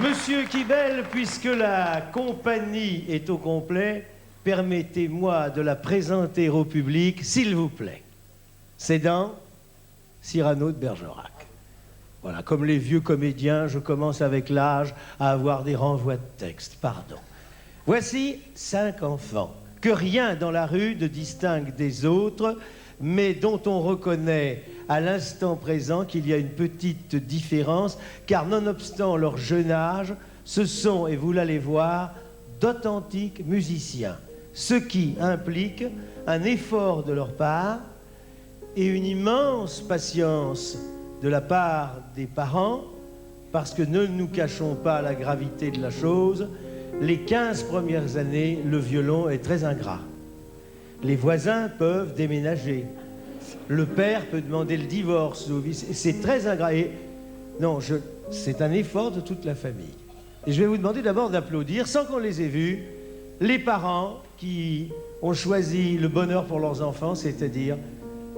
Monsieur Quibel, puisque la compagnie est au complet, permettez-moi de la présenter au public, s'il vous plaît. C'est dans Cyrano de Bergerac. Voilà, comme les vieux comédiens, je commence avec l'âge à avoir des renvois de texte, pardon. Voici 5 enfants, que rien dans la rue ne distingue des autres, mais dont on reconnaît à l'instant présent qu'il y a une petite différence, car nonobstant leur jeune âge, ce sont, et vous l'allez voir, d'authentiques musiciens, ce qui implique un effort de leur part et une immense patience de la part des parents, parce que ne nous cachons pas la gravité de la chose, les 15 premières années, le violon est très ingrat. Les voisins peuvent déménager. Le père peut demander le divorce. C'est très ingrat. Et non, c'est un effort de toute la famille. Et je vais vous demander d'abord d'applaudir, sans qu'on les ait vus, les parents qui ont choisi le bonheur pour leurs enfants, c'est-à-dire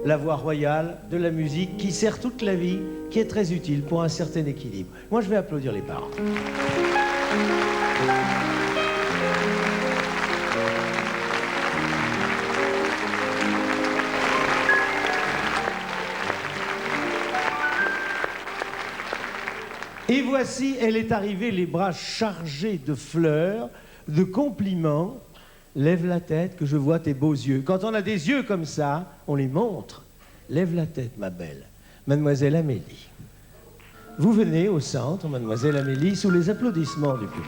la voie royale de la musique qui sert toute la vie, qui est très utile pour un certain équilibre. Moi, je vais applaudir les parents. Et voici, elle est arrivée, les bras chargés de fleurs, de compliments. Lève la tête, que je vois tes beaux yeux. Quand on a des yeux comme ça, on les montre. Lève la tête, ma belle. Mademoiselle Amélie. Vous venez au centre, mademoiselle Amélie, sous les applaudissements du public.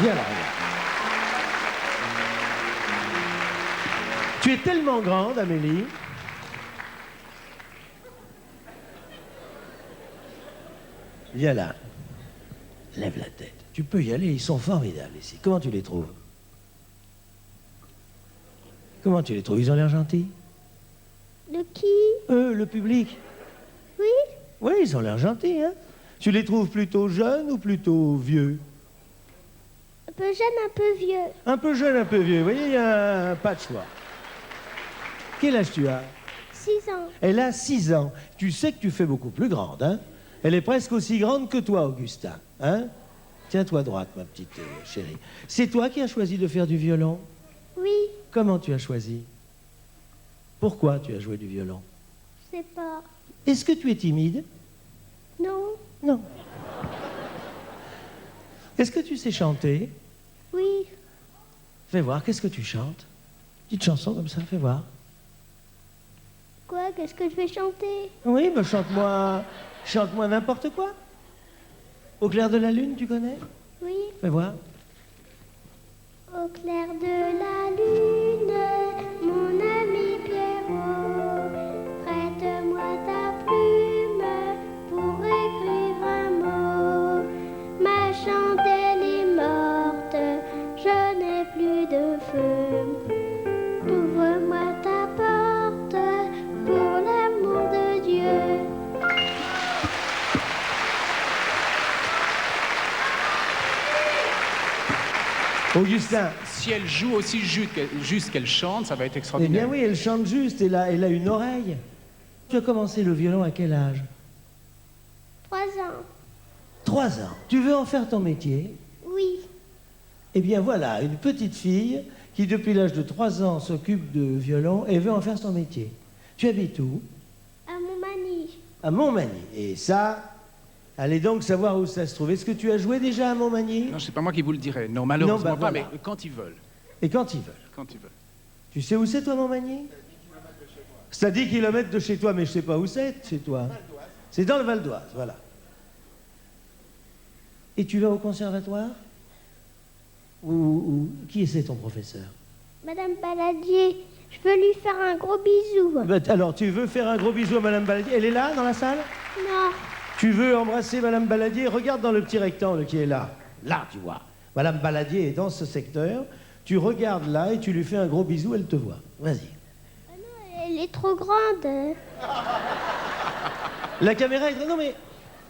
Viens là, viens. Tu es tellement grande, Amélie. Viens là. Lève la tête. Tu peux y aller, ils sont formidables ici. Comment tu les trouves? Comment tu les trouves? Ils ont l'air gentils? De qui? Eux, le public. Oui? Oui, ils ont l'air gentils, hein? Tu les trouves plutôt jeunes ou plutôt vieux? Un peu jeune, un peu vieux. Un peu jeune, un peu vieux. Vous voyez, il y a pas de choix. Quel âge tu as? 6 ans. Elle a 6 ans. Tu sais que tu fais beaucoup plus grande, hein? Elle est presque aussi grande que toi, Augustin, hein? Tiens-toi droite, ma petite chérie. C'est toi qui as choisi de faire du violon? Oui, Comment tu as choisi? Pourquoi tu as joué du violon? je sais pas. Est-ce que tu es timide? Non? Non. Est-ce que tu sais chanter? Oui. Fais voir, qu'est-ce que tu chantes? Petite chanson comme ça, fais voir. Quoi? Qu'est-ce que je vais chanter? Oui, ben chante-moi n'importe quoi. Au clair de la lune, tu connais? Oui. Fais voir. Au clair de la lune, mon ami Pierrot, prête-moi ta plume pour écrire un mot. Ma chandelle est morte, je n'ai plus de feu. Ouvre-moi ta porte pour l'amour de Dieu. Augustin. Si elle joue aussi juste qu'elle chante, ça va être Eh extraordinaire. bien oui, elle chante juste, elle a une oreille. Tu as commencé le violon à quel âge? 3 ans. 3 ans. Tu veux en faire ton métier? Oui. Eh bien voilà, une petite fille qui depuis l'âge de 3 ans s'occupe de violon et veut en faire son métier. Tu habites où? À Montmagny. À Montmagny. Et ça, allez donc savoir où ça se trouve. Est-ce que tu as joué déjà à Montmagny? Non, c'est pas moi qui vous le dirai. Non, malheureusement Non, bah, pas, voilà. mais quand ils veulent. Et quand ils veulent. Quand ils veulent. Tu sais où c'est toi, Montmagny? C'est à 10 km de chez toi, mais je sais pas où c'est chez toi. C'est dans le Val d'Oise, voilà. Et tu vas au conservatoire? Ou qui c'est ton professeur? Madame Baladier, je veux lui faire un gros bisou. Ben, alors, tu veux faire un gros bisou à Madame Baladier? Elle est là, dans la salle? Non. Tu veux embrasser Madame Baladier? Regarde dans le petit rectangle qui est là. Là, tu vois. Madame Baladier est dans ce secteur. Tu regardes là et tu lui fais un gros bisou, elle te voit. Vas-y. Ah non, elle est trop grande. La caméra est... Non mais,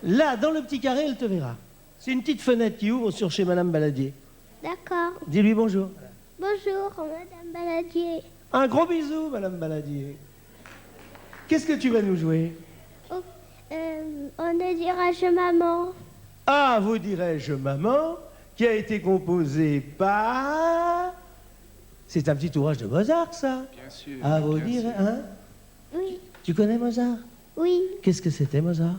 là, dans le petit carré, elle te verra. C'est une petite fenêtre qui ouvre sur chez Madame Baladier. D'accord. Dis-lui bonjour. Bonjour, Madame Baladier. Un gros bisou, Madame Baladier. Qu'est-ce que tu vas nous jouer? Oh, on ne dira je maman. Ah, vous dirais-je, maman, qui a été composé par... C'est un petit ouvrage de Mozart, ça. Bien sûr. Ah, vous bien dirais, sûr. hein? Oui, Tu connais Mozart? oui, Qu'est-ce que c'était, Mozart?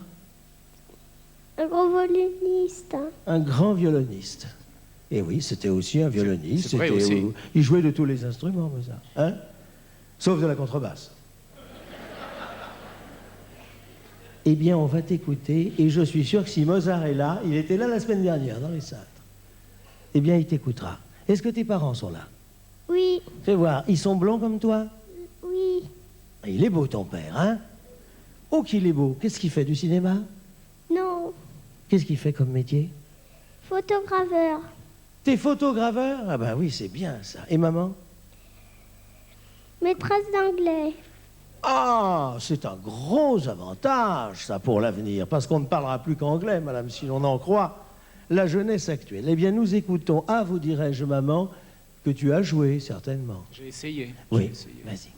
un gros violoniste. Un grand violoniste. Et oui, c'était aussi un violoniste. c'est vrai C'était- aussi. Il jouait de tous les instruments, Mozart. Hein? Sauf de la contrebasse. Eh bien, on va t'écouter, et je suis sûr que si Mozart est là, il était là la semaine dernière, dans les Cintres, eh bien, il t'écoutera. Est-ce que tes parents sont là? Oui, Fais voir, ils sont blonds comme toi? oui, Il est beau, ton père, hein? Oh, qu'il est beau. Qu'est-ce qu'il fait, du cinéma? non, Qu'est-ce qu'il fait comme métier? photograveur, T'es photograveur? Ah ben oui, c'est bien, ça. Et maman? maîtresse d'anglais. Ah, c'est un gros avantage, ça, pour l'avenir, parce qu'on ne parlera plus qu'anglais, madame, si l'on en croit la jeunesse actuelle. Eh bien, nous écoutons, ah, vous dirais-je, maman, que tu as joué, certainement. J'ai essayé. Oui, J'ai essayé. vas-y.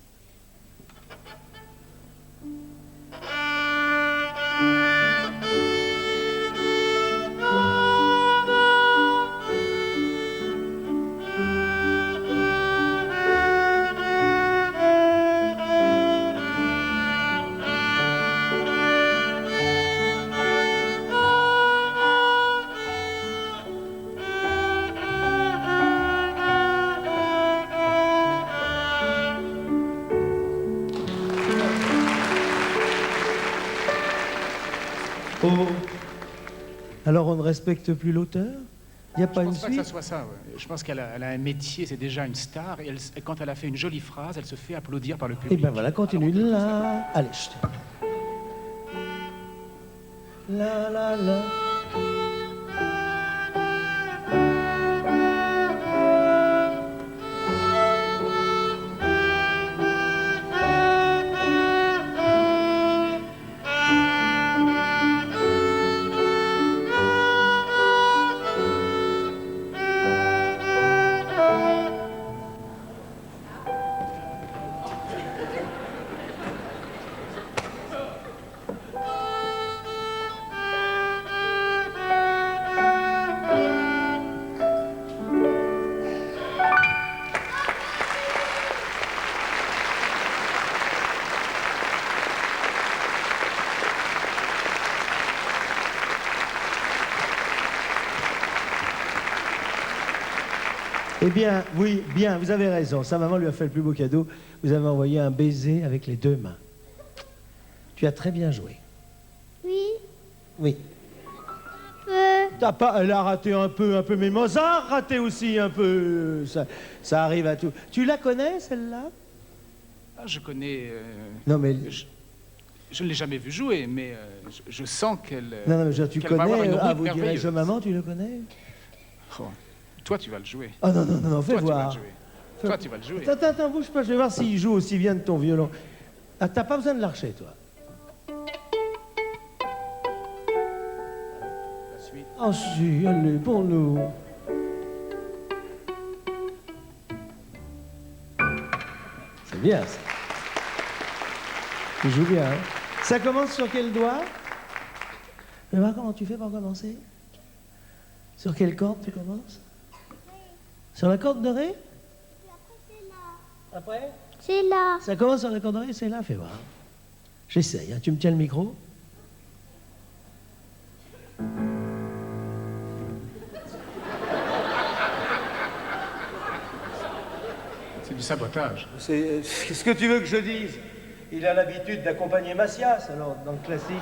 Oh. Alors on ne respecte plus l'auteur? Il n'y a Je pas une pense pas que ça suite? soit ça. Ouais. Je pense elle a un métier, c'est déjà une star. Et quand elle a fait une jolie phrase, elle se fait applaudir par le Eh public. bien voilà, continue là. Allez, je te... La la la. Eh bien, oui, bien, vous avez raison. Sa maman lui a fait le plus beau cadeau. Vous avez envoyé un baiser avec les deux mains. Tu as très bien joué. Oui, Oui. peu, T'as pas, elle a raté un peu, mais Mozart raté aussi un peu. Ça arrive à tout. Tu la connais, celle-là? Ah, je connais. Non, mais... Je ne l'ai jamais vu jouer, mais je sens qu'elle. Non, non, mais je veux dire, tu qu'elle va avoir connais, une ah, route vous dirais-je, merveilleuse. maman, tu le connais? Oh, toi, tu vas le jouer. Ah non, non, non, non, fais Toi, tu vas voir. le jouer. Toi, tu vas le jouer. Attends, attends, bouge pas, je vais voir s'il joue aussi bien de ton violon. Ah, t'as pas besoin de l'archer, toi. La suite. Ah si, allez, pour nous. C'est bien, ça. Tu joues bien, hein? Ça commence sur quel doigt? Je vais voir comment tu fais pour commencer. Sur quelle corde tu commences? Sur la corde de Ré? Après? c'est là. Ça commence sur la corde de Ré, c'est là, fais voir. J'essaye, hein. Tu me tiens le micro? C'est du sabotage. C'est ce que tu veux que je dise. Il a l'habitude d'accompagner Massias, alors, dans le classique.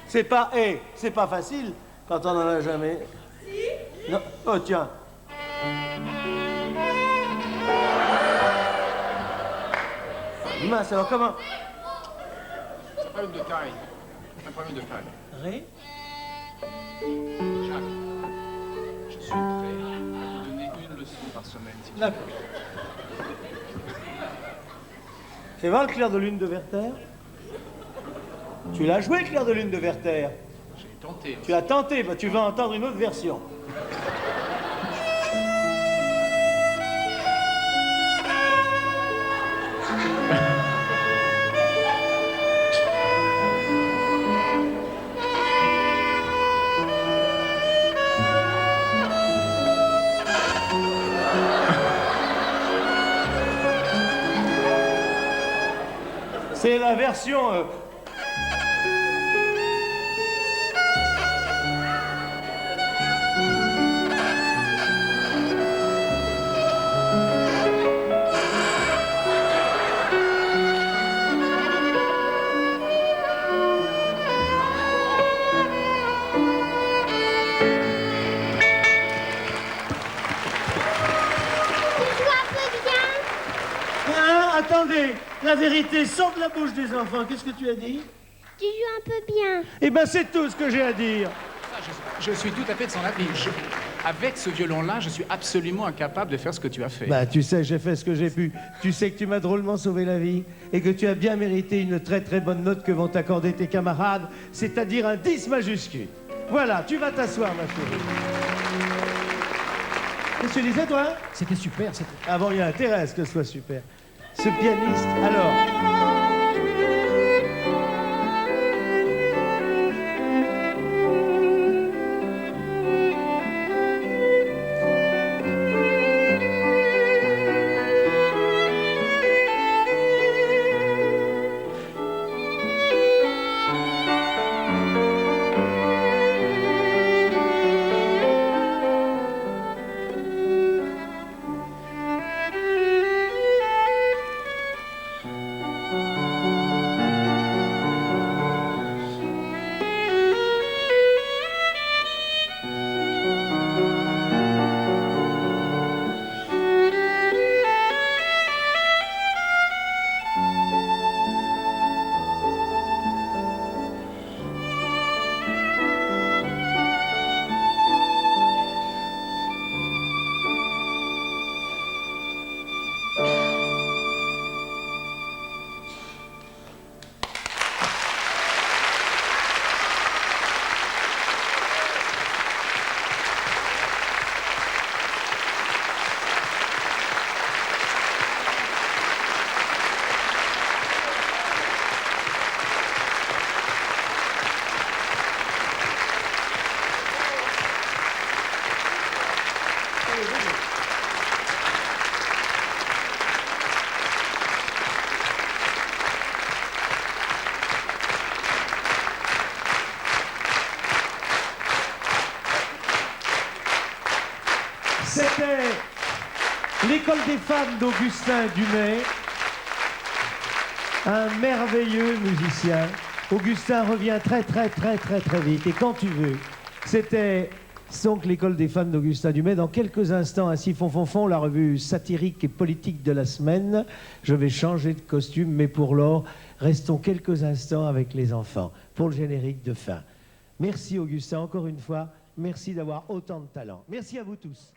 C'est pas, c'est pas facile quand on en a jamais. Si. Non. Oh tiens. Mince, alors comment? C'est un problème de taille. C'est un problème de taille. Ré? Jacques, je suis prêt à vous donner une leçon par semaine. Si vous D'accord. Fais voir le clair de lune de Werther. Tu l'as joué, le clair de lune de Werther? J'ai Tenté. Tu as tenté, bah, tu vas entendre une autre version. C'est la version... Attendez, la vérité sort de la bouche des enfants. Qu'est-ce que tu as dit? Tu joues un peu bien. Eh ben, c'est tout ce que j'ai à dire. Je suis tout à fait de son avis. Avec ce violon-là, je suis absolument incapable de faire ce que tu as fait. Bah, tu sais, j'ai fait ce que j'ai pu. Tu sais que tu m'as drôlement sauvé la vie et que tu as bien mérité une très très bonne note que vont t'accorder tes camarades, c'est-à-dire un 10 majuscule. Voilà, tu vas t'asseoir, ma chérie. Qu'est-ce que tu disais, toi? C'était super, c'était... Ah bon, il y a intérêt à ce que ce soit super. Ce pianiste, alors... C'était l'école des femmes d'Augustin Dumay, un merveilleux musicien. Augustin revient très vite, et quand tu veux. C'était donc l'école des femmes d'Augustin Dumay. Dans quelques instants, ainsi fond, la revue satirique et politique de la semaine. Je vais changer de costume, mais pour l'heure, restons quelques instants avec les enfants pour le générique de fin. Merci Augustin, encore une fois. Merci d'avoir autant de talent. Merci à vous tous.